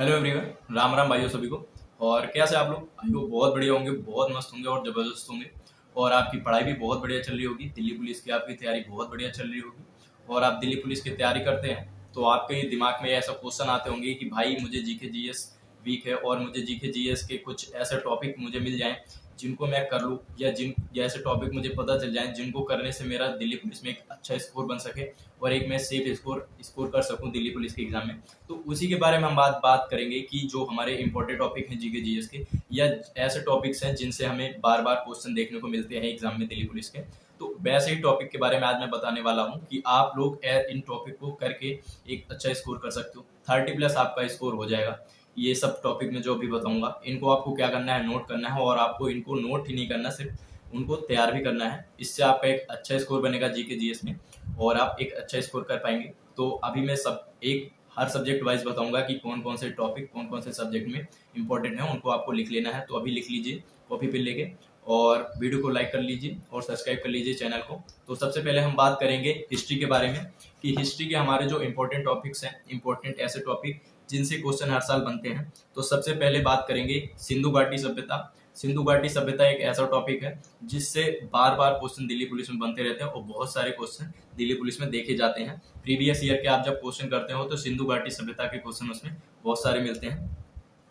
Hello everyone, Ram Ram भाइयों सभी को। और कैसे आप लोग? आई होप बहुत बढ़िया होंगे, बहुत मस्त होंगे और ज़बरदस्त होंगे। और आपकी पढ़ाई भी बहुत बढ़िया चल रही होगी। दिल्ली पुलिस की आपकी तैयारी बहुत बढ़िया चल रही होगी। और आप दिल्ली पुलिस की तैयारी करते हैं तो आपके दिमाग में ऐसा क्वेश्चन आते होंगे कि भाई मुझे जीके जीएस वीक है और मुझे जीके जीएस के कुछ ऐसे टॉपिक मुझे मिल जाएं जिनको मैं कर लूँ, या जिन जैसे टॉपिक मुझे पता चल जाएं जिनको करने से मेरा दिल्ली पुलिस में एक अच्छा स्कोर बन सके और एक मैं सेफ स्कोर स्कोर कर सकूं दिल्ली पुलिस के एग्जाम में। तो उसी के बारे में हम बात करेंगे कि जो हमारे इंपॉर्टेंट टॉपिक हैं जीके जीएस के, या ऐसे टॉपिक्स हैं जिनसे हमें बार बार क्वेश्चन देखने को मिलते हैं एग्जाम में दिल्ली पुलिस के। तो वैसे ही टॉपिक के बारे में आज मैं बताने वाला हूं कि आप लोग इन टॉपिक को करके एक अच्छा स्कोर कर सकते हो। 30+ आपका स्कोर हो जाएगा। ये सब टॉपिक में जो भी बताऊंगा इनको आपको क्या करना है, नोट करना है। और आपको इनको नोट ही नहीं करना, सिर्फ उनको तैयार भी करना है। इससे आपका एक अच्छा स्कोर बनेगा जीके जीएस में और आप एक अच्छा स्कोर कर पाएंगे। तो अभी मैं सब एक हर सब्जेक्ट वाइज बताऊंगा कि कौन कौन से टॉपिक कौन कौन से सब्जेक्ट में इंपॉर्टेंट है, उनको आपको लिख लेना है। तो अभी लिख लीजिए कॉपी पे लेके, और वीडियो को लाइक कर लीजिए और सब्सक्राइब कर लीजिए चैनल को। तो सबसे पहले हम बात करेंगे हिस्ट्री के बारे में कि हिस्ट्री के हमारे जो इंपॉर्टेंट टॉपिक्स हैं, इंपॉर्टेंट ऐसे टॉपिक जिनसे क्वेश्चन हर साल बनते हैं। तो सबसे पहले बात करेंगे सिंधु घाटी सभ्यता। सिंधु घाटी सभ्यता एक ऐसा टॉपिक है जिससे बार बार क्वेश्चन दिल्ली पुलिस में बनते रहते हैं और बहुत सारे क्वेश्चन दिल्ली पुलिस में देखे जाते हैं। प्रीवियस ईयर के आप जब क्वेश्चन करते हो तो सिंधु घाटी सभ्यता के क्वेश्चन उसमें बहुत सारे मिलते हैं।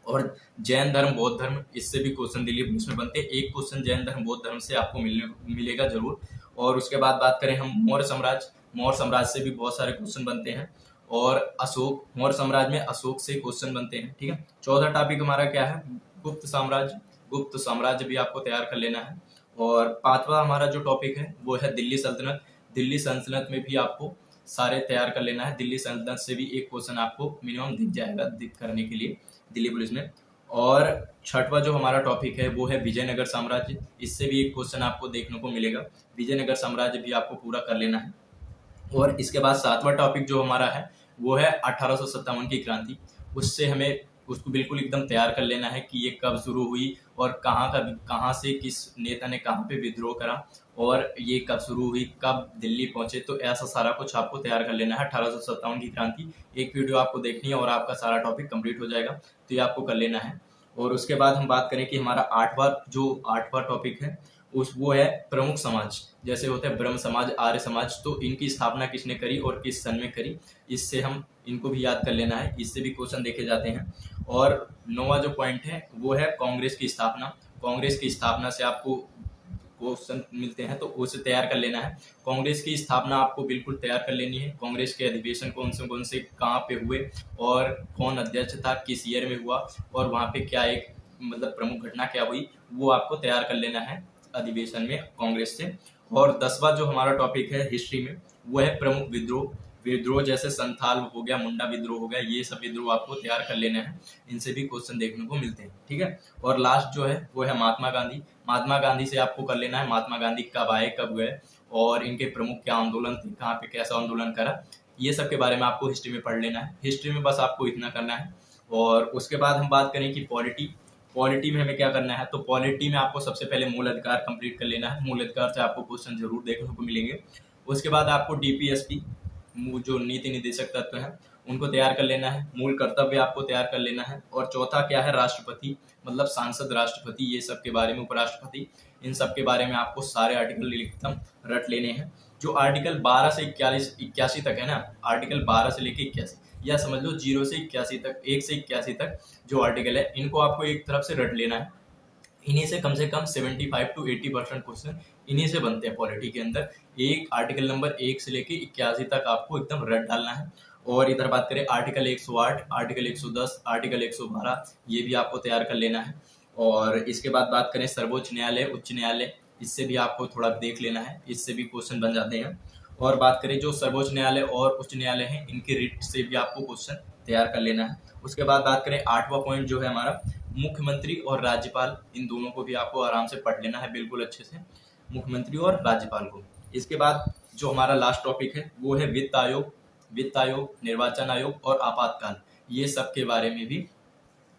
और जैन धर्म, बौद्ध धर्म, इससे भी क्वेश्चन दिल्ली पुलिस में बनते हैं। एक क्वेश्चन जैन धर्म बौद्ध धर्म से आपको मिलेगा जरूर। और उसके बाद बात करें हम मौर्य साम्राज्य। मौर्य साम्राज्य से भी बहुत सारे क्वेश्चन बनते हैं। और अशोक, मौर्य साम्राज्य में अशोक से क्वेश्चन बनते हैं। ठीक है, चौथा टॉपिक हमारा क्या है? गुप्त साम्राज्य। गुप्त साम्राज्य भी आपको तैयार कर लेना है। और पांचवा हमारा जो टॉपिक है वो है दिल्ली सल्तनत। दिल्ली सल्तनत में भी आपको सारे तैयार कर लेना है। दिल्ली सल्तनत से भी एक क्वेश्चन आपको मिनिमम दिख जाएगा दिख करने के लिए दिल्ली पुलिस में। और छठवा जो हमारा टॉपिक है वो है विजयनगर साम्राज्य। इससे भी एक क्वेश्चन आपको देखने को मिलेगा। विजयनगर साम्राज्य भी आपको पूरा कर लेना है। और इसके बाद सातवां टॉपिक जो हमारा है वो है 1857 की क्रांति। उससे हमें उसको बिल्कुल एकदम तैयार कर लेना है कि ये कब शुरू हुई और कहाँ से किस नेता ने कहाँ पे विद्रोह करा और ये कब शुरू हुई, कब दिल्ली पहुंचे। तो ऐसा सारा कुछ आपको तैयार कर लेना है। 1857 की क्रांति एक वीडियो आपको देखनी है और आपका सारा टॉपिक कंप्लीट हो जाएगा। तो ये आपको कर लेना है। और उसके बाद हम बात करें कि हमारा आठवां टॉपिक है उस वो है प्रमुख समाज। जैसे होते हैं ब्रह्म समाज, आर्य समाज, तो इनकी स्थापना किसने करी और किस सन में करी, इससे हम इनको भी याद कर लेना है। इससे भी क्वेश्चन देखे जाते हैं। और नौवां जो पॉइंट है वो है कांग्रेस की स्थापना। कांग्रेस की स्थापना से आपको क्वेश्चन मिलते हैं तो उसे तैयार कर लेना है। कांग्रेस की स्थापना आपको बिल्कुल तैयार कर लेनी है। कांग्रेस के अधिवेशन कौन से कहाँ पे हुए और कौन अध्यक्ष था, किस ईयर में हुआ और वहाँ पे क्या एक मतलब प्रमुख घटना क्या हुई, वो आपको तैयार कर लेना है अधिवेशन में कांग्रेस से। और 10वां जो हमारा टॉपिक है हिस्ट्री में वो है प्रमुख विद्रोह। विद्रोह जैसे संथाल हो गया, मुंडा विद्रोह हो गया, ये सब विद्रोह आपको तैयार कर लेना है। इनसे भी क्वेश्चन देखने को मिलते हैं। ठीक है, और लास्ट जो है वो है महात्मा गांधी। महात्मा गांधी से आपको कर लेना है महात्मा गांधी कब आए, कब गए और इनके प्रमुख क्या आंदोलन थे, कहाँ पे कैसा आंदोलन करा, ये सब के बारे में आपको हिस्ट्री में पढ़ लेना है। हिस्ट्री में बस आपको इतना करना है। और उसके बाद हम बात करें कि पॉलिटी में हमें क्या करना है। तो पॉलिटी में आपको सबसे पहले मूल अधिकार कंप्लीट कर लेना है। मूल अधिकार से आपको क्वेश्चन जरूर देखने को मिलेंगे। उसके बाद आपको डीपीएसपी जो नीति निदेशक तत्व हैं उनको तैयार कर लेना है। मूल कर्तव्य आपको तैयार कर लेना है। और चौथा क्या है? राष्ट्रपति, मतलब सांसद, राष्ट्रपति, ये सब के बारे में, उपराष्ट्रपति, इन सब के बारे में आपको सारे आर्टिकल एकदम रट लेने हैं। जो आर्टिकल 12 से 81 तक है ना, आर्टिकल 12 से लेके 81, या समझ लो 0 से 81 तक, 1 से 81 तक जो आर्टिकल है इनको आपको एक तरफ से रट लेना है। इन्हीं से कम 75 to 80% क्वेश्चन इन्हीं से बनते हैं पॉलिटी के अंदर। एक आर्टिकल नंबर 1 से लेके 81 तक आपको एकदम रट डालना है। और इधर बात करें आर्टिकल 108, आर्टिकल 110, आर्टिकल 112, ये भी आपको तैयार कर लेना है। और इसके बाद बात करें सर्वोच्च न्यायालय, उच्च न्यायालय, इससे भी आपको थोड़ा देख लेना है। इससे भी क्वेश्चन बन जाते हैं। और बात करें जो सर्वोच्च न्यायालय और उच्च न्यायालय हैं इनके रिट से भी आपको क्वेश्चन तैयार कर लेना है। उसके बाद बात करें 8वां पॉइंट जो है हमारा मुख्यमंत्री और राज्यपाल, इन दोनों को भी आपको आराम से पढ़ लेना है बिल्कुल अच्छे से, मुख्यमंत्री और राज्यपाल को। इसके बाद जो हमारा लास्ट टॉपिक है वो है वित्त आयोग। वित्त आयोग, निर्वाचन आयोग और आपातकाल, ये सब के बारे में भी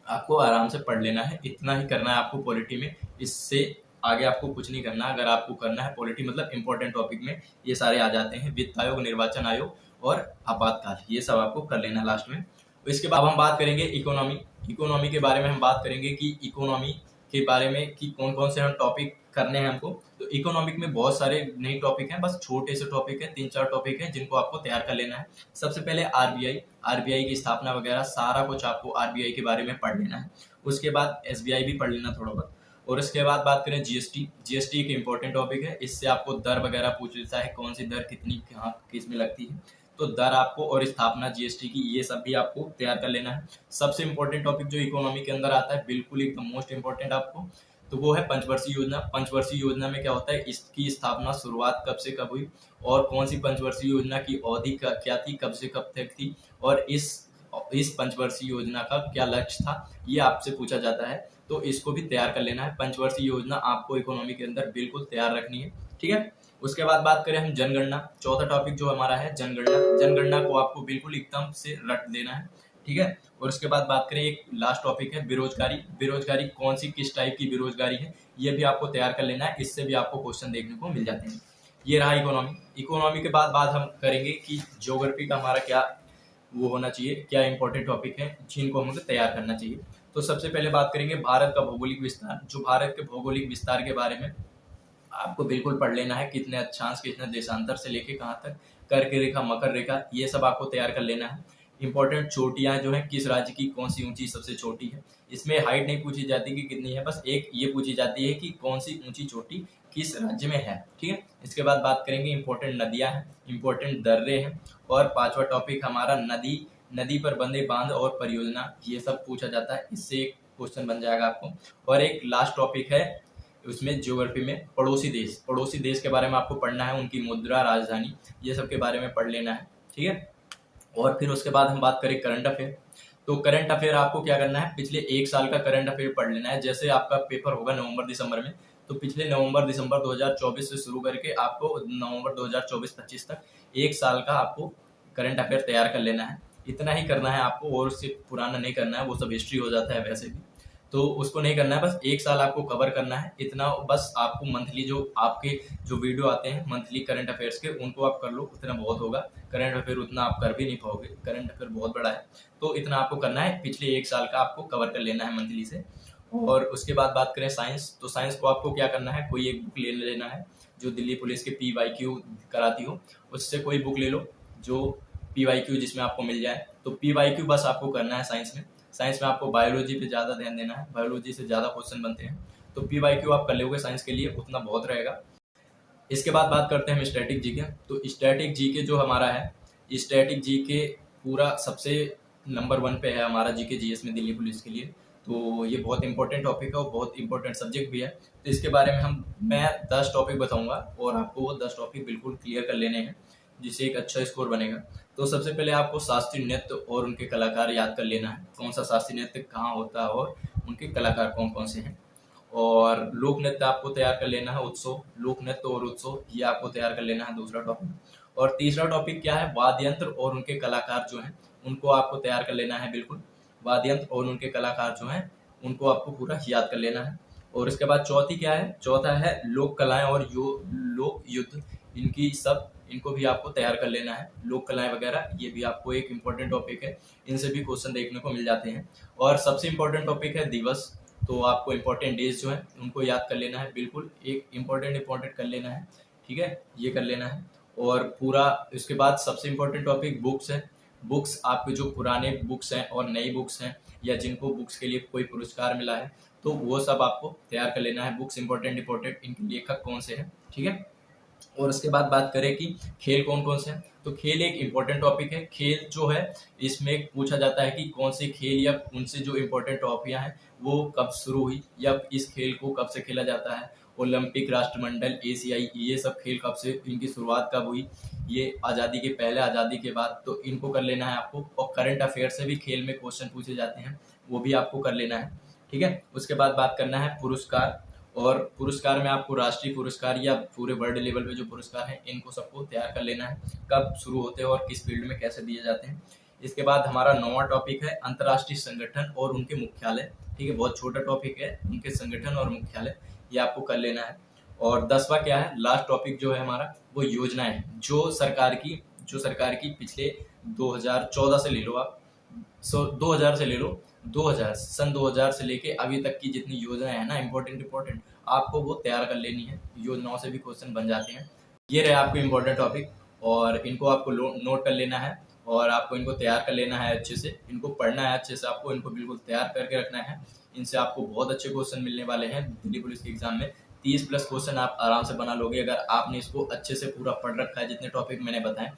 आपको आराम से पढ़ लेना है। इतना ही करना है आपको पॉलिटी में, इससे आगे आपको कुछ नहीं करना। अगर आपको करना है पॉलिटी मतलब इंपॉर्टेंट टॉपिक में ये सारे आ जाते हैं, वित्त आयोग, निर्वाचन आयोग और आपातकाल, ये सब आपको कर लेना लास्ट में। इसके बाद हम बात करेंगे इकोनॉमी। इकोनॉमी के बारे में हम बात करेंगे कि इकोनॉमी के बारे में कि कौन कौन से हम टॉपिक करने हैं हमको। तो इकोनॉमिक में बहुत सारे नए टॉपिक हैं, बस छोटे से टॉपिक हैं, 3-4 टॉपिक हैं जिनको आपको तैयार कर लेना है। सबसे पहले आरबीआई, आरबीआई की स्थापना वगैरह सारा कुछ आपको आरबीआई के बारे में पढ़ लेना है। उसके बाद एसबीआई भी पढ़ लेना थोड़ा बहुत। और इसके बाद बात करें जीएसटी, जीएसटी एक इंपॉर्टेंट टॉपिक है, इससे आपको दर वगैरह पूछ लेता है, कौन सी दर कितनी कहाँ किस में लगती है, तो दर आपको और स्थापना जीएसटी की ये सब भी आपको तैयार कर लेना है। सबसे इंपॉर्टेंट टॉपिक जो इकोनॉमी के अंदर आता है, बिल्कुल एकदम मोस्ट इंपॉर्टेंट आपको, तो वो है पंचवर्षीय योजना। पंचवर्षीय योजना में क्या होता है, इसकी स्थापना शुरुआत कब से कब हुई और कौन सी पंचवर्षीय योजना की अवधि क्या थी, कब से कब तक थी, और इस पंचवर्षीय योजना का क्या लक्ष्य था, ये आपसे पूछा जाता है। तो इसको भी तैयार कर लेना है। पंचवर्षीय योजना आपको इकोनॉमी के अंदर बिल्कुल तैयार रखनी है, ठीक है। उसके बाद बात करें हम जनगणना, चौथा टॉपिक जो हमारा है जनगणना। जनगणना को आपको बिल्कुल एकदम से रट देना है, ठीक है। और उसके बाद बात करें एक लास्ट टॉपिक है बेरोजगारी। बेरोजगारी कौन सी किस टाइप की बेरोजगारी है, ये भी आपको तैयार कर लेना है, इससे भी आपको क्वेश्चन देखने को मिल जाते हैं। ये रहा इकोनॉमी। इकोनॉमी के बाद बात हम करेंगे कि ज्योग्राफी का हमारा क्या वो होना चाहिए, क्या इंपॉर्टेंट टॉपिक है जिनको हमें तैयार करना चाहिए। तो सबसे पहले बात करेंगे भारत का भौगोलिक विस्तार। जो भारत के भौगोलिक विस्तार के बारे में आपको बिल्कुल पढ़ लेना है, कितने अक्षांश कितने देशांतर से लेके कहाँ तक, कर्क रेखा मकर रेखा, ये सब आपको तैयार कर लेना है। इंपॉर्टेंट चोटियां जो है, किस राज्य की कौन सी ऊंची सबसे छोटी है। इसमें हाइट नहीं पूछी जाती कि कितनी है, बस एक ये पूछी जाती है कि कौन सी ऊंची चोटी किस राज्य में है, ठीक है। इसके बाद बात करेंगे इंपॉर्टेंट नदियां हैं, इंपॉर्टेंट दर्रे हैं, और पांचवा टॉपिक हमारा नदी, नदी पर बंधे बांध और परियोजना, ये सब पूछा जाता है, इससे एक क्वेश्चन बन जाएगा आपको। और एक लास्ट टॉपिक है उसमें ज्योग्राफी में पड़ोसी देश, पड़ोसी देश के बारे में आपको पढ़ना है, उनकी मुद्रा, राजधानी, ये सब के बारे में पढ़ लेना है, ठीक है। और फिर उसके बाद हम बात करें करंट अफेयर। तो करंट अफेयर आपको क्या करना है, पिछले एक साल का करंट अफेयर पढ़ लेना है। जैसे आपका पेपर होगा नवंबर दिसंबर में, तो पिछले नवंबर दिसंबर 2024 से शुरू करके आपको नवंबर 2024-25 तक एक साल का आपको करंट अफेयर तैयार कर लेना है। इतना ही करना है आपको, और उससे पुराना नहीं करना है, वो सब हिस्ट्री हो जाता है वैसे भी, तो उसको नहीं करना है। बस एक साल आपको कवर करना है, इतना बस आपको मंथली जो आपके जो वीडियो आते हैं मंथली करंट अफेयर्स के, उनको आप कर लो, उतना बहुत होगा। करंट अफेयर उतना आप कर भी नहीं पाओगे, करंट अफेयर बहुत बड़ा है, तो इतना आपको करना है, पिछले एक साल का आपको कवर कर लेना है मंथली से। और उसके बाद बात करें साइंस, तो साइंस को आपको क्या करना है, कोई एक बुक ले लेना है जो दिल्ली पुलिस के PYQ कराती हो, उससे कोई बुक ले लो जो PYQ जिसमें आपको मिल जाए। तो PYQ बस आपको करना है साइंस में। साइंस में आपको बायोलॉजी पे ज़्यादा ध्यान देना है, बायोलॉजी से ज़्यादा क्वेश्चन बनते हैं, तो PYQ आप कर लोगे साइंस के लिए, उतना बहुत रहेगा। इसके बाद बात करते हैं हम स्टैटिक जीके। तो स्टैटिक जीके जो हमारा है, स्टैटिक जीके पूरा सबसे नंबर 1 पे है हमारा जीके जीएस में दिल्ली पुलिस के लिए। तो ये बहुत इंपॉर्टेंट टॉपिक है और बहुत इंपॉर्टेंट सब्जेक्ट भी है। तो इसके बारे में मैं 10 टॉपिक बताऊंगा और आपको वो 10 टॉपिक बिल्कुल क्लियर कर लेने हैं, जिससे एक अच्छा स्कोर बनेगा। तो सबसे पहले आपको शास्त्रीय नृत्य और उनके कलाकार याद कर लेना है, कौन सा शास्त्रीय नृत्य कहाँ होता है और उनके कलाकार कौन कौन से हैं। और लोक नृत्य आपको तैयार कर लेना है, उत्सव, लोक नृत्य और उत्सव, ये आपको तैयार कर लेना है दूसरा टॉपिक। और तीसरा टॉपिक क्या है, वाद्य यंत्र और उनके कलाकार जो हैं उनको आपको तैयार कर लेना है, बिल्कुल वाद्य यंत्र और उनके कलाकार जो हैं उनको आपको पूरा याद कर लेना है। और इसके बाद चौथी क्या है, चौथा है लोक कलाएं और लोक युद्ध, इनको भी आपको तैयार कर लेना है। लोक कलाएं वगैरह ये भी आपको एक इम्पोर्टेंट टॉपिक है, इनसे भी क्वेश्चन देखने को मिल जाते हैं। और सबसे इम्पोर्टेंट टॉपिक है दिवस, तो आपको इम्पोर्टेंट डेज जो है उनको याद कर लेना है, बिल्कुल एक इम्पोर्टेंट कर लेना है, ठीक है, ये कर लेना है। और पूरा इसके बाद सबसे इम्पोर्टेंट टॉपिक बुक्स है। बुक्स आपके जो पुराने बुक्स हैं और नई बुक्स हैं, या जिनको बुक्स के लिए कोई पुरस्कार मिला है, तो वो सब आपको तैयार कर लेना है। बुक्स इंपॉर्टेंट इनके लेखक कौन से हैं, ठीक है। और उसके बाद बात करें कि खेल कौन कौन से हैं, तो खेल एक इम्पोर्टेंट टॉपिक है। खेल जो है इसमें पूछा जाता है कि कौन से खेल या उनसे जो इम्पोर्टेंट ट्रॉफियां हैं वो कब शुरू हुई, या इस खेल को कब से खेला जाता है। ओलंपिक, राष्ट्रमंडल, एशियाई, ये सब खेल कब से, इनकी शुरुआत कब हुई, ये आज़ादी के पहले, आज़ादी के बाद, तो इनको कर लेना है आपको। और करंट अफेयर से भी खेल में क्वेश्चन पूछे जाते हैं, वो भी आपको कर लेना है, ठीक है। उसके बाद बात करना है पुरस्कार, और पुरस्कार में आपको राष्ट्रीय पुरस्कार या पूरे वर्ल्ड लेवल पे जो पुरस्कार हैं इनको सबको तैयार कर लेना है, कब शुरू होते हैं और किस फील्ड में कैसे दिए जाते हैं। इसके बाद हमारा 9वां टॉपिक है अंतर्राष्ट्रीय संगठन और उनके मुख्यालय, ठीक है, बहुत छोटा टॉपिक है, उनके संगठन और मुख्यालय, ये आपको कर लेना है। और 10वां क्या है, लास्ट टॉपिक जो है हमारा, वो योजनाएं, जो सरकार की पिछले 2014 से ले लो आप, 2000 से ले लो, 2000 सन 2000 से लेके अभी तक की जितनी योजनाएं हैं ना, इम्पोर्टेंट आपको वो तैयार कर लेनी है। योजनाओं से भी क्वेश्चन बन जाते हैं। ये रहे आपको इम्पोर्टेंट टॉपिक, और इनको आपको नोट कर लेना है और आपको इनको तैयार कर लेना है अच्छे से। इनको पढ़ना है अच्छे से, आपको इनको बिल्कुल तैयार करके रखना है। इनसे आपको बहुत अच्छे क्वेश्चन मिलने वाले हैं दिल्ली पुलिस के एग्जाम में। 30+ क्वेश्चन आप आराम से बना लोगे अगर आपने इसको अच्छे से पूरा पढ़ रखा है। जितने टॉपिक मैंने बताए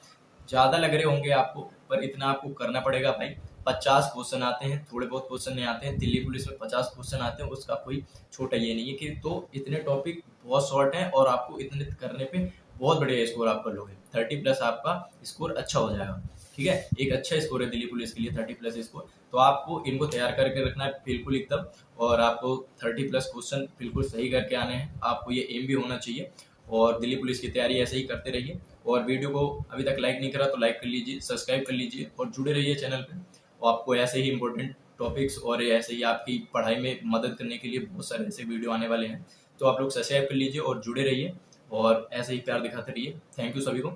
ज़्यादा लग रहे होंगे आपको, पर इतना आपको करना पड़ेगा भाई। 50 क्वेश्चन आते हैं, थोड़े बहुत क्वेश्चन नहीं आते हैं। दिल्ली पुलिस में 50 क्वेश्चन आते हैं, उसका कोई छोटा ये नहीं है कि तो इतने टॉपिक बहुत शॉर्ट हैं और आपको इतने करने पे बहुत बढ़िया स्कोर आप कर लोगे। 30+ आपका स्कोर अच्छा हो जाएगा। ठीक है, एक अच्छा स्कोर है दिल्ली पुलिस के लिए 30+ स्कोर। तो आपको इनको तैयार करके रखना है बिल्कुल एकदम, और आपको 30+ क्वेश्चन बिल्कुल सही करके आने हैं। आपको ये एम भी होना चाहिए, और दिल्ली पुलिस की तैयारी ऐसे ही करते रहिए। और वीडियो को अभी तक लाइक नहीं करा तो लाइक कर लीजिए, सब्सक्राइब कर लीजिए और जुड़े रहिए चैनल पे। और आपको ऐसे ही इंपॉर्टेंट टॉपिक्स और ऐसे ही आपकी पढ़ाई में मदद करने के लिए बहुत सारे ऐसे वीडियो आने वाले हैं। तो आप लोग सब्सक्राइब कर लीजिए और जुड़े रहिए, और ऐसे ही प्यार दिखाते रहिए। थैंक यू सभी को।